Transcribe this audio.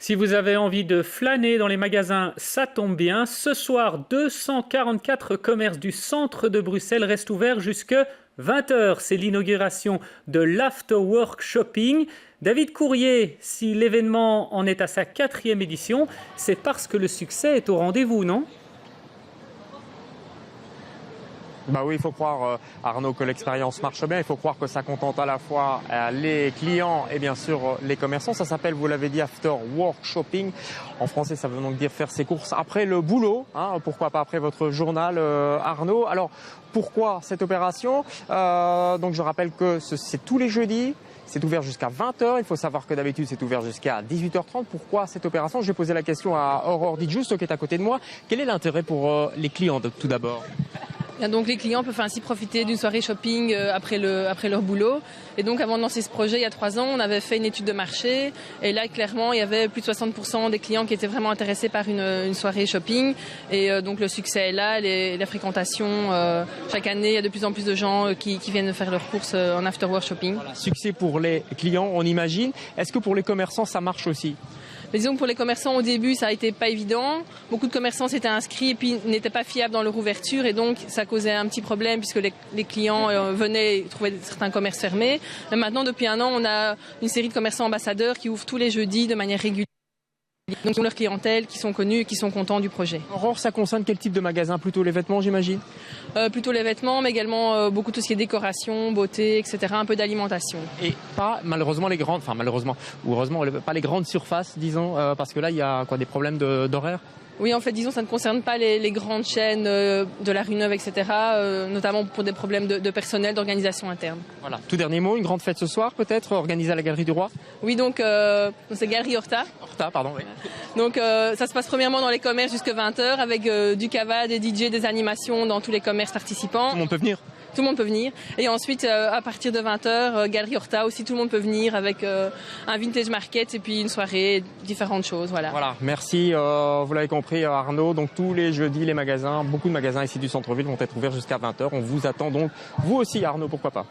Si vous avez envie de flâner dans les magasins, ça tombe bien. Ce soir, 244 commerces du centre de Bruxelles restent ouverts jusque 20 h. C'est l'inauguration de l'Afterwork Shopping. David Courrier, si l'événement en est à sa 4e édition, c'est parce que le succès est au rendez-vous, non ? Bah oui, il faut croire, Arnaud, que l'expérience marche bien. Il faut croire que ça contente à la fois les clients et bien sûr les commerçants. Ça s'appelle, vous l'avez dit, After Work Shopping. En français, ça veut donc dire faire ses courses après le boulot. Pourquoi pas après votre journal, Arnaud. Alors, pourquoi cette opération ? Donc, je rappelle que c'est tous les jeudis. C'est ouvert jusqu'à 20 h. Il faut savoir que d'habitude, c'est ouvert jusqu'à 18 h 30. Pourquoi cette opération ? Je vais poser la question à Aurore Ditjouste, qui est à côté de moi. Quel est l'intérêt pour les clients, tout d'abord ? Donc les clients peuvent ainsi profiter d'une soirée shopping après leur boulot. Et donc avant de lancer ce projet il y a 3 ans, on avait fait une étude de marché. Et là, clairement, il y avait plus de 60% des clients qui étaient vraiment intéressés par une soirée shopping. Et donc le succès est là, la fréquentation. Chaque année, il y a de plus en plus de gens qui viennent faire leurs courses en after-work shopping. Voilà, succès pour les clients, on imagine. Est-ce que pour les commerçants, ça marche aussi ? Mais disons que pour les commerçants, au début, ça a été pas évident. Beaucoup de commerçants s'étaient inscrits et puis n'étaient pas fiables dans leur ouverture. Et donc, ça causait un petit problème puisque les clients venaient et trouvaient certains commerces fermés. Mais maintenant, depuis 1 an, on a une série de commerçants ambassadeurs qui ouvrent tous les jeudis de manière régulière. Donc, leur clientèle qui sont connus et qui sont contents du projet. Aurore, ça concerne quel type de magasin ? Plutôt les vêtements, j'imagine ? Plutôt les vêtements, mais également beaucoup tout ce qui est décoration, beauté, etc. Un peu d'alimentation. Et pas malheureusement les grandes, enfin malheureusement ou heureusement, pas les grandes surfaces, disons, parce que là, il y a des problèmes d'horaire ? Oui, en fait, disons, ça ne concerne pas les grandes chaînes de la rue Neuve, etc., notamment pour des problèmes de personnel, d'organisation interne. Voilà. Tout dernier mot, une grande fête ce soir, peut-être, organisée à la Galerie du Roi ? Oui, donc c'est Galerie Horta. Horta, pardon, oui. Donc ça se passe premièrement dans les commerces jusqu'à 20 h avec du cava, des DJ, des animations dans tous les commerces participants. Tout le monde peut venir ? Tout le monde peut venir. Et ensuite, à partir de 20 h, Galerie Horta aussi, tout le monde peut venir avec un vintage market et puis une soirée, différentes choses. Voilà. Voilà, merci. Vous l'avez compris, Arnaud. Donc tous les jeudis, les magasins, beaucoup de magasins ici du centre-ville vont être ouverts jusqu'à 20 h. On vous attend donc, vous aussi, Arnaud, pourquoi pas.